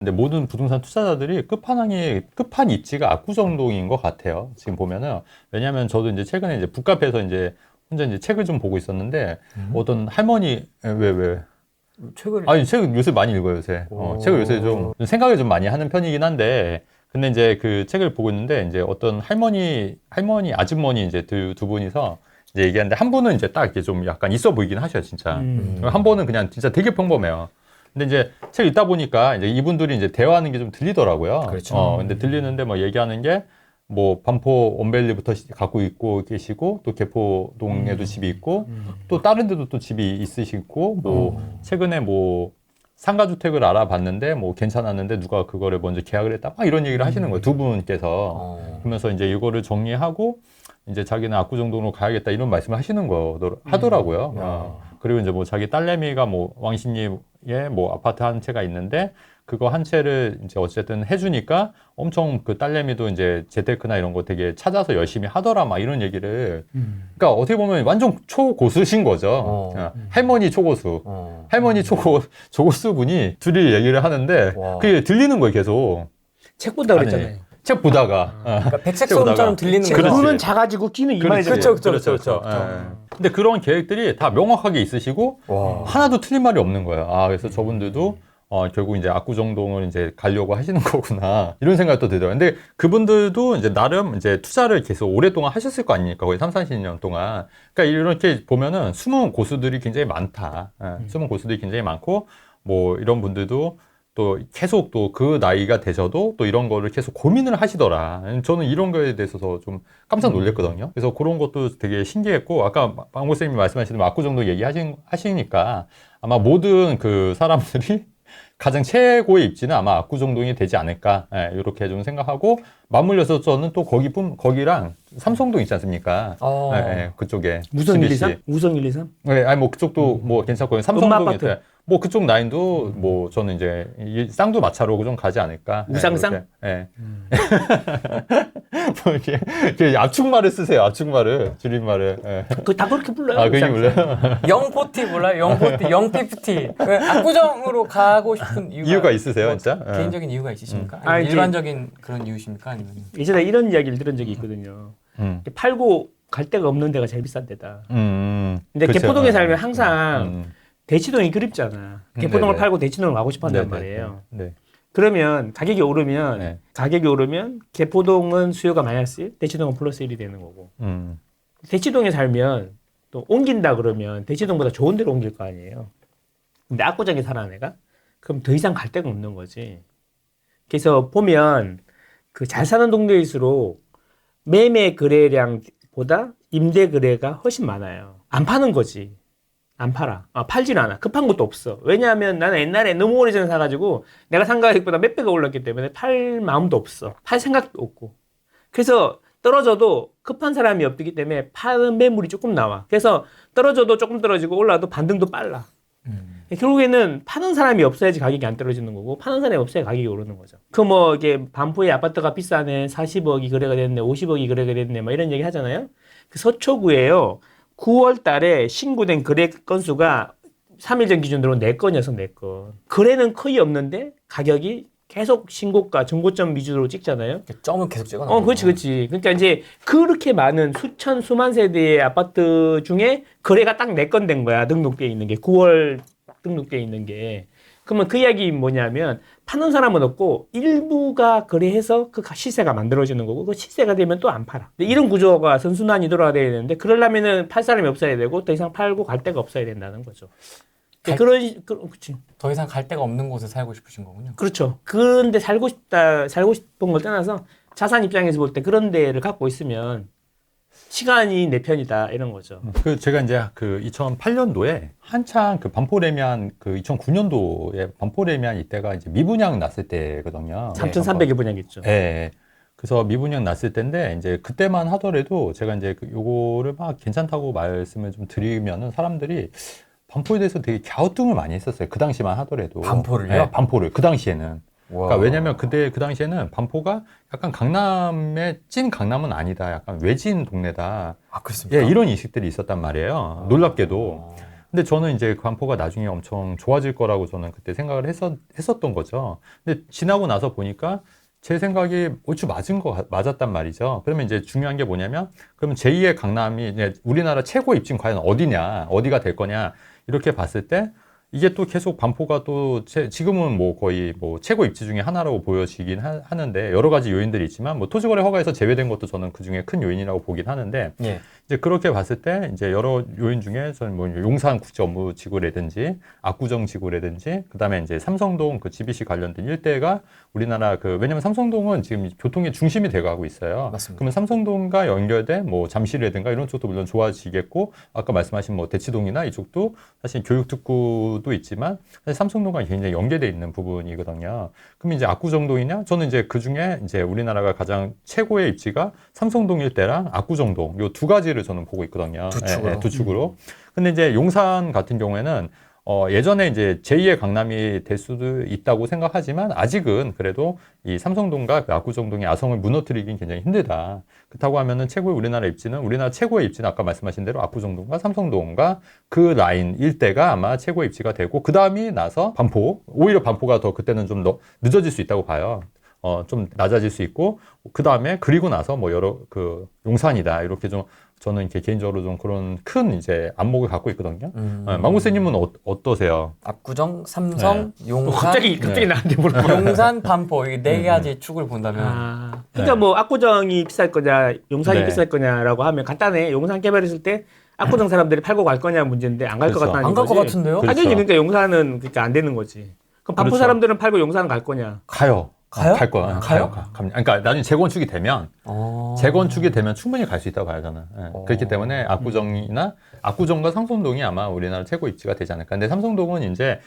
근데 모든 부동산 투자자들이 끝판 입지가 압구정동인 것 같아요. 지금 보면은. 왜냐면 저도 이제 최근에 이제 북카페에서 이제 혼자 이제 책을 좀 보고 있었는데 어떤 할머니, 왜? 책을 아니, 책 요새 많이 읽어요, 요새. 책을 요새 좀 생각을 좀 많이 하는 편이긴 한데, 근데 이제 그 책을 보고 있는데, 이제 어떤 아주머니 이제 두 분이서 이제 얘기하는데, 한 분은 이제 딱 이렇게 좀 약간 있어 보이긴 하셔요, 진짜. 한 분은 그냥 진짜 되게 평범해요. 근데 이제 책 읽다 보니까 이제 이분들이 이제 대화하는 게 좀 들리더라고요. 그렇죠. 근데 들리는데 뭐 얘기하는 게, 뭐 반포 원밸리부터 갖고 있고 계시고 또 개포동에도 집이 있고 또 다른 데도 또 집이 있으시고 뭐 최근에 뭐 상가주택을 알아봤는데 뭐 괜찮았는데 누가 그거를 먼저 계약을 했다 막 이런 얘기를 하시는 거예요, 두 분께서. 그러면서 이제 이거를 정리하고 이제 자기는 압구정동으로 가야겠다 이런 말씀을 하시는 거 하더라고요. 그리고 이제 뭐 자기 딸내미가 뭐 왕십리에 뭐 아파트 한 채가 있는데 그거 한 채를 이제 어쨌든 해주니까 엄청 그 딸내미도 이제 재테크나 이런 거 되게 찾아서 열심히 하더라 막 이런 얘기를. 그러니까 어떻게 보면 완전 초고수신 거죠. 할머니 초고수. 할머니 초고수 분이 둘이 얘기를 하는데 그게 들리는 거예요, 계속. 책 본다 그랬잖아요. 책 보다가. 그러니까 백색소음처럼 들리는 그렇지. 거죠. 눈은 작아지고 귀는 이만해져요. 그렇죠. 근데 그런 계획들이 다 명확하게 있으시고 하나도 틀린 말이 없는 거예요. 그래서 저분들도 결국 이제 압구정동을 이제 가려고 하시는 거구나 이런 생각도 들더라고요. 근데 그분들도 이제 나름 이제 투자를 계속 오랫동안 하셨을 거 아닙니까? 거의 30-40년 동안. 그러니까 이렇게 보면은 숨은 고수들이 굉장히 많다. 숨은 고수들이 굉장히 많고 뭐 이런 분들도 또 계속 또 그 나이가 되셔도 또 이런 거를 계속 고민을 하시더라. 저는 이런 거에 대해서 좀 깜짝 놀랐거든요. 그래서 그런 것도 되게 신기했고, 아까 박 목사님이 말씀하시는 압구정동 얘기하시니까 아마 모든 그 사람들이 가장 최고의 입지는 아마 압구정동이 되지 않을까, 이렇게 좀 생각하고, 맞물려서 저는 또 거기랑 삼성동 있지 않습니까? 그쪽에. 우성 123? 우성 123? 네, 아니, 뭐, 그쪽도 뭐 괜찮고요. 삼성동이 뭐, 그쪽 라인도 뭐, 저는 이제, 이 쌍두 마차로 좀 가지 않을까. 우상쌍? 예. 뭐, 이렇게 압축말을 쓰세요, 압축말을. 줄임말을. 예. 다 그렇게 불러요. 그게 몰라요? 영포티 몰라요? 영포티, 영피프티. 압구정으로 가고 싶은 이유가 있으세요, 뭐 진짜? 개인적인 이유가 있으십니까? 아니, 일반적인 그런 이유십니까? 아니면 예전에 이런 이야기를 들은 적이 있거든요. 팔고 갈 데가 없는 데가 제일 비싼 데다. 근데 그쵸. 개포동에 살면 항상 대치동이 그립잖아. 개포동을 팔고 대치동을 가고 싶어 한단 말이에요. 네. 그러면 가격이 오르면 개포동은 수요가 마이너스 1, 대치동은 플러스 1이 되는 거고. 대치동에 살면 또 옮긴다 그러면 대치동보다 좋은 데로 옮길 거 아니에요. 근데 압구정에 살아 내가? 그럼 더 이상 갈 데가 없는 거지. 그래서 보면 그 잘 사는 동네일수록 매매 거래량보다 임대 거래가 훨씬 많아요. 안 파는 거지. 안 팔아. 팔질 않아. 급한 것도 없어. 왜냐하면 나는 옛날에 너무 오래전에 사가지고 내가 산 가격보다 몇 배가 올랐기 때문에 팔 마음도 없어. 팔 생각도 없고. 그래서 떨어져도 급한 사람이 없기 때문에 파는 매물이 조금 나와. 그래서 떨어져도 조금 떨어지고 올라도 반등도 빨라. 결국에는 파는 사람이 없어야지 가격이 안 떨어지는 거고 파는 사람이 없어야 가격이 오르는 거죠. 그 뭐 이게 반포의 아파트가 비싸네, 40억이 거래가 됐네, 50억이 거래가 됐네, 뭐 이런 얘기 하잖아요. 그 서초구에요. 9월 달에 신고된 거래 건수가 3일 전 기준으로 4건이어서 4건. 거래는 거의 없는데 가격이 계속 신고가, 정고점 위주로 찍잖아요. 점은 계속 찍어놔요. 그렇지. 그러니까 이제 그렇게 많은 수만 세대의 아파트 중에 거래가 딱 4건 된 거야. 등록돼 있는 게. 9월 등록돼 있는 게. 그러면 그 이야기 뭐냐면 파는 사람은 없고 일부가 거래해서 그 시세가 만들어지는 거고 그 시세가 되면 또 안 팔아. 이런 구조가 선순환이 돌아가야 되는데 그러려면은 팔 사람이 없어야 되고 더 이상 팔고 갈 데가 없어야 된다는 거죠. 그렇지. 더 이상 갈 데가 없는 곳에 살고 싶으신 거군요. 그렇죠. 그런데 살고 싶은 걸 떠나서 자산 입장에서 볼 때 그런 데를 갖고 있으면 시간이 내 편이다 이런 거죠. 제가 이제 그 2008년도에 한창 그 반포레미안 그 2009년도에 반포레미안 이때가 이제 미분양 났을 때거든요. 3,300에 분양했죠. 네. 그래서 미분양 났을 때인데 이제 그때만 하더라도 제가 이제 요거를 막 괜찮다고 말씀을 좀 드리면은 사람들이 반포에 대해서 되게 갸우뚱을 많이 했었어요. 그 당시만 하더라도. 반포를요? 네, 반포를 그 당시에는. 그러니까 왜냐면 그 당시에는 반포가 약간 찐 강남은 아니다. 약간 외진 동네다. 그렇습니까? 예, 이런 인식들이 있었단 말이에요. 놀랍게도. 근데 저는 이제 반포가 나중에 엄청 좋아질 거라고 저는 그때 생각을 했었던 거죠. 근데 지나고 나서 보니까 제 생각이 얼추 맞았단 말이죠. 그러면 이제 중요한 게 뭐냐면, 그러면 제2의 강남이 이제 우리나라 최고 입지는 과연 어디냐, 어디가 될 거냐, 이렇게 봤을 때, 이게 또 계속 반포가 또 지금은 뭐 거의 뭐 최고 입지 중에 하나라고 보여지긴 하는데 여러 가지 요인들이 있지만 뭐 토지거래 허가에서 제외된 것도 저는 그 중에 큰 요인이라고 보긴 하는데 예. 이제 그렇게 봤을 때 이제 여러 요인 중에 저는 뭐 용산 국제업무지구라든지 압구정 지구라든지 그다음에 이제 삼성동 그 GBC 관련된 일대가 우리나라 왜냐면 삼성동은 지금 교통의 중심이 돼가고 있어요. 맞습니다. 그러면 삼성동과 연결된 뭐 잠실이라든가 이런 쪽도 물론 좋아지겠고 아까 말씀하신 뭐 대치동이나 이쪽도 사실 교육특구도 있지만 사실 삼성동과 굉장히 연계돼 있는 부분이거든요. 그럼 이제 압구정동이냐? 저는 이제 그 중에 이제 우리나라가 가장 최고의 입지가 삼성동 일대랑 압구정동 요 두 가지를 저는 보고 있거든요. 두 축으로. 두 축으로. 근데 이제 용산 같은 경우에는 예전에 이제 제2의 강남이 될 수도 있다고 생각하지만 아직은 그래도 이 삼성동과 그 압구정동의 아성을 무너뜨리긴 굉장히 힘들다. 그렇다고 하면은 우리나라 최고의 입지는 아까 말씀하신 대로 압구정동과 삼성동과 그 라인 일대가 아마 최고의 입지가 되고 그 다음이 나서 반포. 오히려 반포가 더 그때는 좀 더 늦어질 수 있다고 봐요. 좀 낮아질 수 있고 그 다음에 그리고 나서 뭐 용산이다 이렇게 좀 저는 이렇게 개인적으로 좀 그런 큰 이제 안목을 갖고 있거든요. 망고스님은 어떠세요? 압구정, 삼성, 용산. 갑자기 나한테 물어봐. 용산, 반포 이 네 가지 축을 본다면. 그러니까 뭐 압구정이 비쌀 거냐, 용산이 네. 비쌀 거냐라고 하면 간단해. 용산 개발했을 때 압구정 사람들이 팔고 갈 거냐 문제인데 안 갈 것 그렇죠. 같다는 안 갈 것 거지. 같은데요? 그렇죠. 당연히 그러니까 용산은 그러니까 안 되는 거지. 그럼 반포 그렇죠. 사람들은 팔고 용산 갈 거냐? 가요. 가요? 갈 거야. 가요? 그러니까 나중에 재건축이 되면 충분히 갈 수 있다고 봐요, 저는. 그렇기 때문에 압구정과 삼성동이 아마 우리나라 최고 입지가 되지 않을까. 근데 삼성동은 이제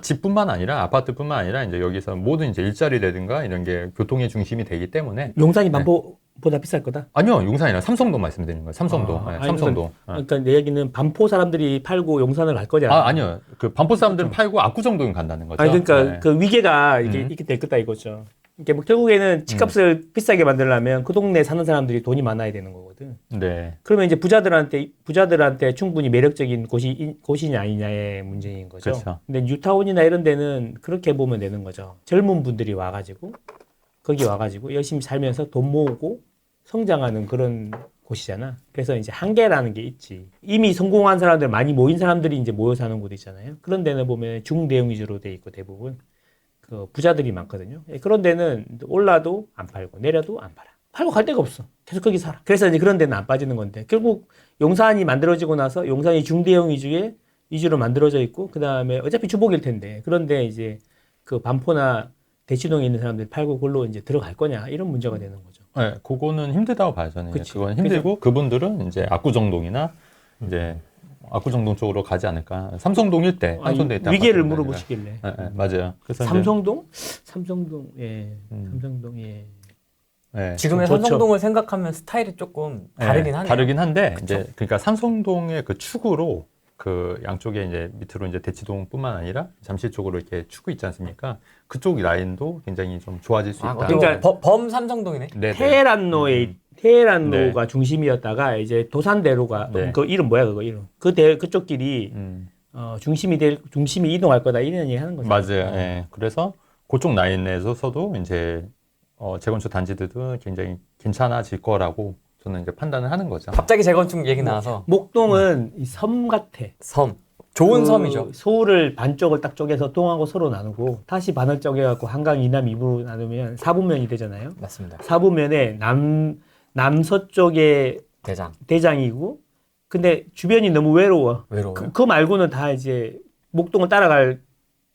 집뿐만 아니라 아파트뿐만 아니라 이제 여기서 모든 이제 일자리라든가 이런 게 교통의 중심이 되기 때문에 용산이 반포보다 비쌀 거다. 아니요, 용산이 아니라 삼성동 말씀드리는 거예요. 삼성동. 아니, 삼성동. 그러니까 내 얘기는 반포 사람들이 팔고 용산을 갈 거냐? 아니요. 그 반포 사람들은 팔고 압구정동 간다는 거죠. 아니 그러니까 네. 그 위계가 이렇게 될 거다 이거죠. 이게 뭐 결국에는 집값을 비싸게 만들려면 그 동네에 사는 사람들이 돈이 많아야 되는 거거든. 네. 그러면 이제 부자들한테 충분히 매력적인 곳이냐 아니냐의 문제인 거죠. 그렇죠. 근데 뉴타운이나 이런 데는 그렇게 보면 되는 거죠. 젊은 분들이 와가지고 거기 와가지고 열심히 살면서 돈 모으고 성장하는 그런 곳이잖아. 그래서 이제 한계라는 게 있지. 이미 성공한 사람들 많이 모인 사람들이 이제 모여 사는 곳 있잖아요. 그런 데는 보면 중대형 위주로 돼 있고 대부분 그 부자들이 많거든요. 그런 데는 올라도 안 팔고 내려도 안 팔아. 팔고 갈 데가 없어. 계속 거기 살아. 그래서 이제 그런 데는 안 빠지는 건데 결국 용산이 만들어지고 나서 용산이 중대형 위주로 만들어져 있고 그 다음에 어차피 주복일 텐데 그런데 이제 그 반포나 대치동에 있는 사람들이 팔고 그걸로 이제 들어갈 거냐 이런 문제가 되는 거죠. 네, 그거는 힘들다고 봐요, 저는. 그치. 그건 힘들고 그분들은 이제 압구정동이나 이제 압구정동 쪽으로 가지 않을까. 삼성동 일대, 삼성동 일대. 위계를 아파트가 물어보시길래. 아니라. 네, 맞아요. 그래서 삼성동, 예, 삼성동, 예. 네. 지금의 좋죠. 삼성동을 생각하면 스타일이 조금 다르긴 하네요. 다르긴 한데 이제 그러니까 삼성동의 그 축으로 그 양쪽에 이제 밑으로 이제 대치동뿐만 아니라 잠실 쪽으로 이렇게 축이 있지 않습니까? 그쪽 라인도 굉장히 좀 좋아질 수 있다. 그러니까 범 삼성동이네. 네, 테헤란로가 중심이었다가 이제 도산대로가 네. 그 이름 뭐야 그거 이름 그쪽 길이 중심이 이동할 거다 이런 얘기 하는 거죠. 맞아요. 예. 그래서 그쪽 라인에서도 이제 재건축 단지들도 굉장히 괜찮아질 거라고 저는 이제 판단을 하는 거죠. 갑자기 재건축 얘기 나와서 목동은 이 섬 같아. 섬. 좋은 그 섬이죠. 서울을 반쪽을 딱 쪼개서 동하고 서로 나누고 다시 반을 쪼개갖고 한강 이남 2부로 나누면 4분면이 되잖아요. 맞습니다. 4분면에 남서쪽에 대장이고 근데 주변이 너무 외로워요. 그 말고는 다 이제 목동을 따라갈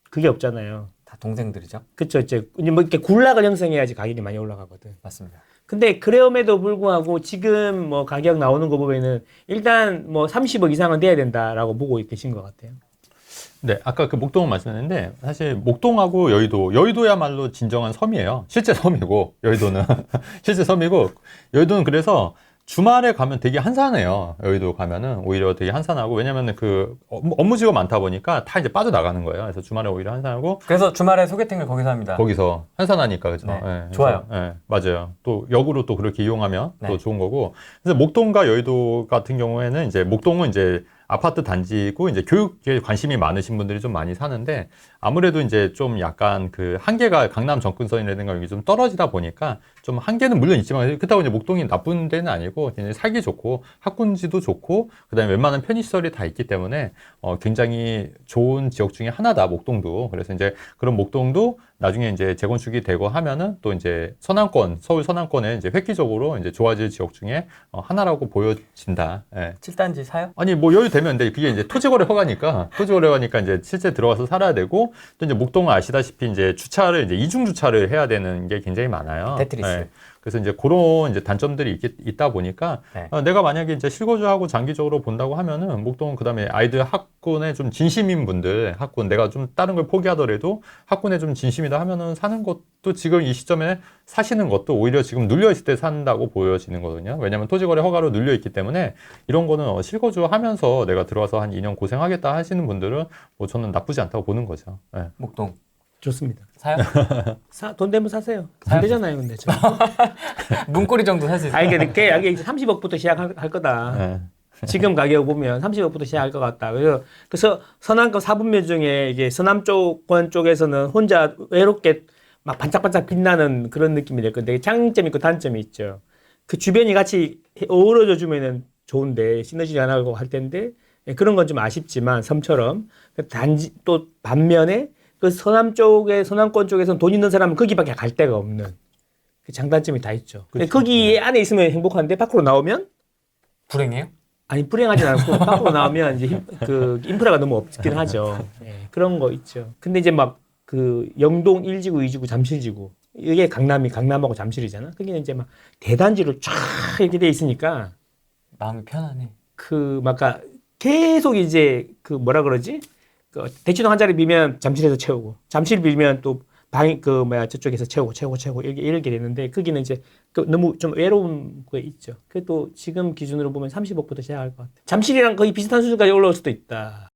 그게 없잖아요. 다 동생들이죠. 그쵸, 이제 뭐 이렇게 군락을 형성해야지 가격이 많이 올라가거든. 맞습니다. 근데 그럼에도 불구하고 지금 뭐 가격 나오는 거 보면은 일단 뭐 30억 이상은 돼야 된다라고 보고 계신 것 같아요. 네, 아까 그 목동은 말씀했는데 사실 목동하고 여의도야말로 진정한 섬이에요. 실제 섬이고 여의도는 실제 섬이고 여의도는 그래서 주말에 가면 되게 한산해요. 여의도 가면은 오히려 되게 한산하고 왜냐면은 그 업무지가 많다 보니까 다 이제 빠져나가는 거예요. 그래서 주말에 오히려 한산하고 그래서 주말에 소개팅을 거기서 합니다. 거기서 한산하니까 그죠. 네, 네, 좋아요. 네, 맞아요. 또 역으로 또 그렇게 이용하면 네. 또 좋은 거고. 그래서 목동과 여의도 같은 경우에는 이제 목동은 이제 아파트 단지고 이제 교육에 관심이 많으신 분들이 좀 많이 사는데 아무래도 이제 좀 약간 그 한계가 강남 접근선이라든가 여기 좀 떨어지다 보니까 좀 한계는 물론 있지만 그렇다고 이제 목동이 나쁜 데는 아니고 굉장히 살기 좋고 학군지도 좋고 그다음에 웬만한 편의시설이 다 있기 때문에 굉장히 좋은 지역 중에 하나다 목동도. 그래서 이제 그런 목동도 나중에 이제 재건축이 되고 하면은 또 이제 서남권, 서울 서남권에 이제 획기적으로 이제 좋아질 지역 중에 하나라고 보여진다. 예. 7단지 사요? 아니 뭐 여유 되면 근데 그게 이제 토지거래 허가니까 토지거래 허가니까 이제 실제 들어가서 살아야 되고 또 이제 목동은 아시다시피 이제 주차를 이제 이중 주차를 해야 되는 게 굉장히 많아요. 테트리스. 예. 그래서 이제 그런 이제 단점들이 있다 보니까 네. 내가 만약에 이제 실거주하고 장기적으로 본다고 하면은 목동은 그다음에 아이들 학군에 좀 진심인 분들 학군 내가 좀 다른 걸 포기하더라도 학군에 좀 진심이다 하면은 사는 것도 지금 이 시점에 사시는 것도 오히려 지금 눌려 있을 때 산다고 보여지는 거거든요. 왜냐하면 토지거래 허가로 눌려 있기 때문에 이런 거는 실거주하면서 내가 들어와서 한 2년 고생하겠다 하시는 분들은 뭐 저는 나쁘지 않다고 보는 거죠. 예. 목동 좋습니다. 사요? 돈 되면 사세요. 안 되잖아요, 근데. 문고리 정도 살 수 있어요. 아니, 그게 30억부터 시작할 거다. 예. 지금 가격 보면 30억부터 시작할 것 같다. 그래서 서남권 4분면 중에 이제 서남권 쪽에서는 혼자 외롭게 막 반짝반짝 빛나는 그런 느낌이 될 건데 장점이 있고 단점이 있죠. 그 주변이 같이 어우러져 주면은 좋은데 시너지 안 하고 할 텐데 그런 건 좀 아쉽지만 섬처럼 단지 또 반면에 그 서남권 쪽에서는 돈 있는 사람은 거기밖에 갈 데가 없는 그 장단점이 다 있죠. 그렇죠. 거기 안에 있으면 행복한데 밖으로 나오면 불행해요? 아니 불행하진 않고 밖으로 나오면 이제 그 인프라가 너무 없긴 하죠. 그런 거 있죠. 근데 이제 막 그 영동 1지구, 2지구, 잠실지구 이게 강남하고 잠실이잖아. 거기는 이제 막 대단지로 쫙 이렇게 돼 있으니까 마음이 편하네. 그 막 계속 이제 그 뭐라 그러지? 그 대치동 한 자리 비면 잠실에서 채우고 잠실 비면 또 저쪽에서 채우고 이렇게 되는데 거기는 이제 너무 좀 외로운 거 있죠. 그래도 지금 기준으로 보면 30억부터 시작할 것 같아. 잠실이랑 거의 비슷한 수준까지 올라올 수도 있다.